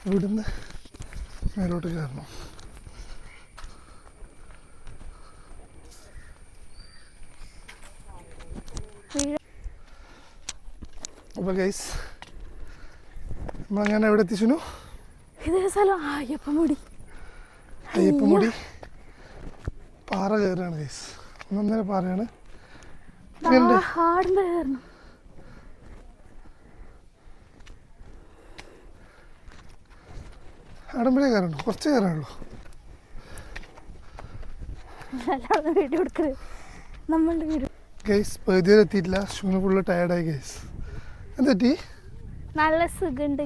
ഇവിടുന്ന് മേലോട്ട് കയറണം. അപ്പോൾ ഗൈസ് നമ്മളങ്ങനെ എവിടെ എത്തിച്ചു? അയ്യപ്പമുടി പാറ കയറാണ് ഗൈസ്. ഒന്നൊന്നര പാറയാണ്. ആടമ്പഴേ കയറണോ? കുറച്ച് കയറാനുള്ളൂ. ഗൈസ് പകുതി വരെ എത്തിയിട്ടില്ല. ഷൂന് ഫുള്ള് ടയർഡായി ഗൈസ്. എന്തെറ്റി? നല്ല സുഖമുണ്ട്.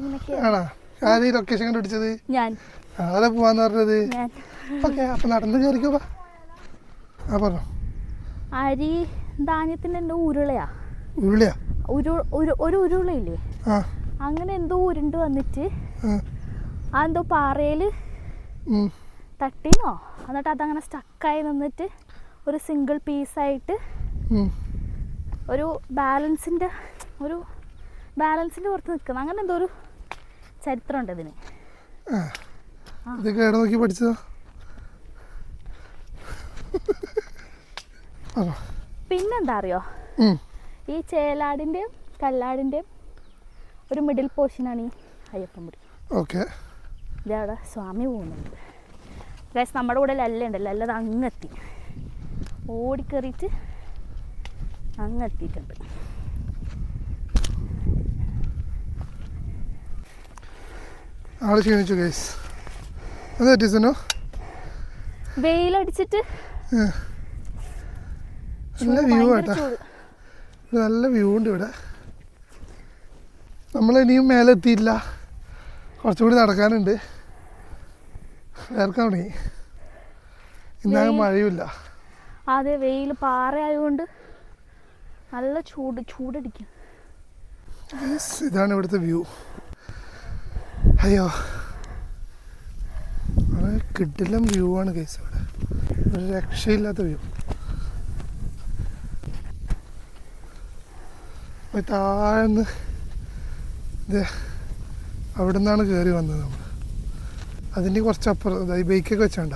ആണോ? ആര് ഈ ലൊക്കേഷൻ കണ്ടുപിടിച്ചത്? ഞാൻ. ആരെ പോവാന്ന് പറഞ്ഞത്? ഓക്കെ, അപ്പൊ നടന്ന് കയറിക്കോ. ആ പറഞ്ഞോ. അരി ധാന്യത്തിന്റെ ഉരുളയാ? ഉരുളയാ? ഒരു ഉരുളയില്ലേ, അങ്ങനെ എന്തോ ഉരുണ്ട് വന്നിട്ട് അതെന്തോ പാറയില് തട്ടിന്നോ, എന്നിട്ട് അതങ്ങനെ സ്റ്റക്കായി നിന്നിട്ട് ഒരു സിംഗിൾ പീസായിട്ട് ഒരു ബാലൻസിന്റെ പുറത്ത് നിൽക്കുന്നത്, അങ്ങനെ എന്തോ ഒരു ചരിത്രമുണ്ട് ഇതിന്. നോക്കി പഠിച്ചതാ? പിന്നെന്താ അറിയോ, ഈ ചേലാടിന്റെയും കല്ലാടിന്റെയും ഒരു മിഡിൽ പോർഷനാണ് ഈ അയ്യപ്പമുടി. ഓക്കെ, ഇതവിടെ സ്വാമി പോകുന്നുണ്ട് ഗൈസ്. നമ്മുടെ കൂടെ ലല്ല ഉണ്ടല്ലോ, ലല്ലത് അങ്ങെത്തി, ഓടിക്കേറിയിട്ട് അങ്ങെത്തിയിട്ടുണ്ട്. ആള് ക്ഷീണിച്ചു ഗൈസ്. എന്താ പറ്റിയോ? വെയിലടിച്ചിട്ട് നല്ല വ്യൂ ആട്ടാ, നല്ല വ്യൂ ഉണ്ട് ഇവിടെ. നമ്മളിനിയും മേലെ എത്തിയില്ല, കുറച്ചുകൂടി നടക്കാനുണ്ട്. വേർക്കാൻ തുടങ്ങി. ഇന്നാകെ മഴയുമില്ല. അതെ, വെയിൽ പാറയായതുകൊണ്ട് നല്ല ചൂടടിക്കും. ഇതാണ് ഇവിടുത്തെ വ്യൂ. അയ്യോ, വളരെ കിടിലം വ്യൂ ആണ് കേസ്. ഇവിടെ ഒരു രക്ഷയില്ലാത്ത വ്യൂ. താഴ്ന്ന് ഇത് അവിടെ നിന്നാണ് കയറി വന്നത് നമ്മൾ. അതിൻ്റെ കുറച്ചപ്പുറം ഈ ബൈക്കൊക്കെ വെച്ചാണ്ട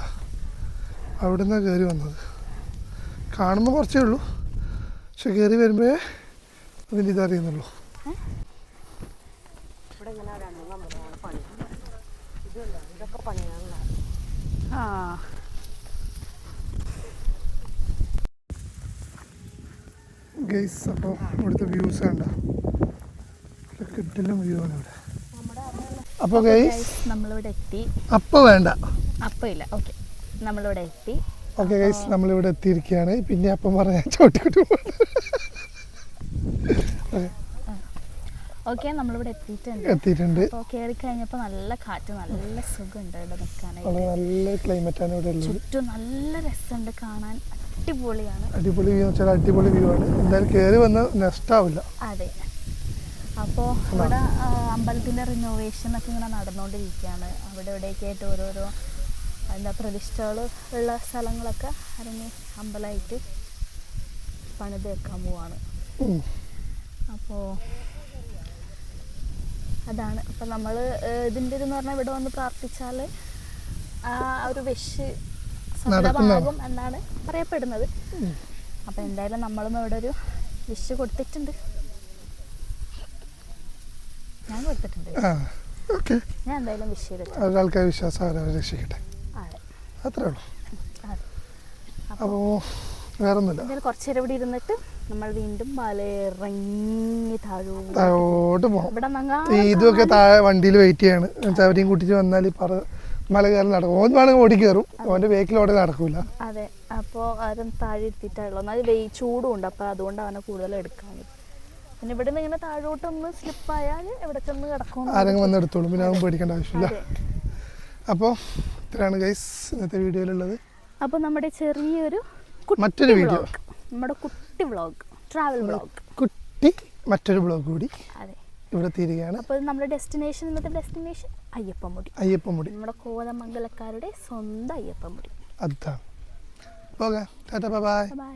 അവിടെ നിന്നാണ് കയറി വന്നത്. കാണുമ്പോൾ കുറച്ചേ ഉള്ളൂ, പക്ഷെ കയറി വരുമ്പോഴേ അതിൻ്റെ ഇതറിയുന്നുള്ളൂ. ഗൈസ്, അപ്പോൾ ഇവിടുത്തെ വ്യൂസ് കണ്ട കിട്ടിലും വ്യൂ ആണ് ഇവിടെ. അപ്പോൾ ഗൈസ് നമ്മളിവിടെ എത്തി. അപ്പോൾ വേണ്ട, അപ്പം ഇല്ല. ഓക്കെ, നമ്മളിവിടെ എത്തി. ഓക്കെ ഗൈസ്, നമ്മളിവിടെ എത്തിയിരിക്കുകയാണ്. പിന്നെ അപ്പം പറയാൻ ചോട്ടിക്കൂട്ടി ഓക്കെ, നമ്മളിവിടെ എത്തിയിട്ടുണ്ട്. അപ്പോൾ കയറി കഴിഞ്ഞപ്പോൾ നല്ല കാറ്റ്, നല്ല സുഖമുണ്ട് ഇവിടെ നിൽക്കാനായിട്ട്. നല്ല ക്ലൈമറ്റാണ് ഇവിടെ ഉള്ളത്. ചുറ്റും നല്ല രസമുണ്ട് കാണാൻ, അടിപൊളിയാണ്. അടിപൊളി വ്യൂ വെച്ചാൽ അടിപൊളി വ്യൂ ആണ്. എന്തായാലും കയറി വന്ന് നഷ്ടാവില്ല. അതെ. അപ്പോൾ ഇവിടെ അമ്പലത്തിൻ്റെ റിനോവേഷൻ ഒക്കെ ഇങ്ങനെ നടന്നുകൊണ്ടിരിക്കുകയാണ്. അവിടെ ഇവിടെയൊക്കെ ആയിട്ട് ഓരോരോ പ്രതിഷ്ഠകൾ ഉള്ള സ്ഥലങ്ങളൊക്കെ അതിന് അമ്പലമായിട്ട് പണിത് വെക്കാൻ പോവാണ്. അപ്പോൾ അതാണ്. അപ്പം നമ്മൾ ഇതിൻ്റെ ഇതെന്ന് പറഞ്ഞാൽ ഇവിടെ വന്ന് പ്രാർത്ഥിച്ചാൽ ആ ഒരു വിഷ് സഫലമാകും എന്നാണ് പറയപ്പെടുന്നത്. അപ്പം എന്തായാലും നമ്മളും ഇവിടെ ഒരു വിഷ് കൊടുത്തിട്ടുണ്ട്. ഞാൻ കൊടുത്തിട്ടുണ്ട്. ഞാൻ എന്തായാലും വിഷ് ചെയ്തിട്ടുണ്ട്. ആൾക്കാർ വിശ്വാസം രക്ഷിക്കട്ടെ, അത്രേ ഉള്ളൂ. അപ്പോൾ വേറൊന്നുമില്ല. കുറച്ചു നേരം ഇവിടെ ഇരുന്നിട്ട് നമ്മൾ വീണ്ടും ഇറങ്ങി താഴോട്ട് പോകാം. ഇതൊക്കെ താഴെ വണ്ടിയിൽ വെയിറ്റ് ചെയ്യാണ്. അവരെയും കൂട്ടിട്ട് വന്നാൽ മല കയറി നടക്കും. ഓൻ വേണമെങ്കിൽ ഓടി കയറും, ഓൻ്റെ ബേക്കിൽ ഓടെ നടക്കൂല. അതെ, അപ്പോൾ ആരും താഴെ ഇരുത്തിയിട്ടുള്ളൂ. എന്നാൽ ചൂടും ഉണ്ട്, അപ്പോൾ അതുകൊണ്ട് അവനെ കൂടുതൽ എടുക്കാൻ. പിന്നെ ഇവിടെ നിന്ന് ഇങ്ങനെ താഴോട്ടൊന്ന് സ്ലിപ്പായാൽ എവിടെ ചെന്ന് കിടക്കും, ആരെങ്കിലും വന്ന് എടുത്തോളും. പിന്നെ അവൻ പേടിക്കേണ്ട ആവശ്യമില്ല. അപ്പോൾ ഇത്രയാണ് ഗൈസ് ഇന്നത്തെ വീഡിയോയിലുള്ളത്. അപ്പോൾ നമ്മുടെ ചെറിയൊരു മറ്റൊരു വീഡിയോ, നമ്മുടെ കുട്ടി വ്ളോഗ്, ട്രാവൽ വ്ളോഗ്, കുട്ടി മറ്റൊരു വ്ളോഗ് കൂടി അതെ ഇവിടെ തീരുകയാണ്. അപ്പോൾ നമ്മുടെ ഡെസ്റ്റിനേഷൻ, ഇന്നത്തെ ഡെസ്റ്റിനേഷൻ അയ്യപ്പമുടി. നമ്മുടെ കോതമംഗലക്കാരുടെ സ്വന്തം അയ്യപ്പമുടി. അതാണ്. പോകാം. Tata, bye bye.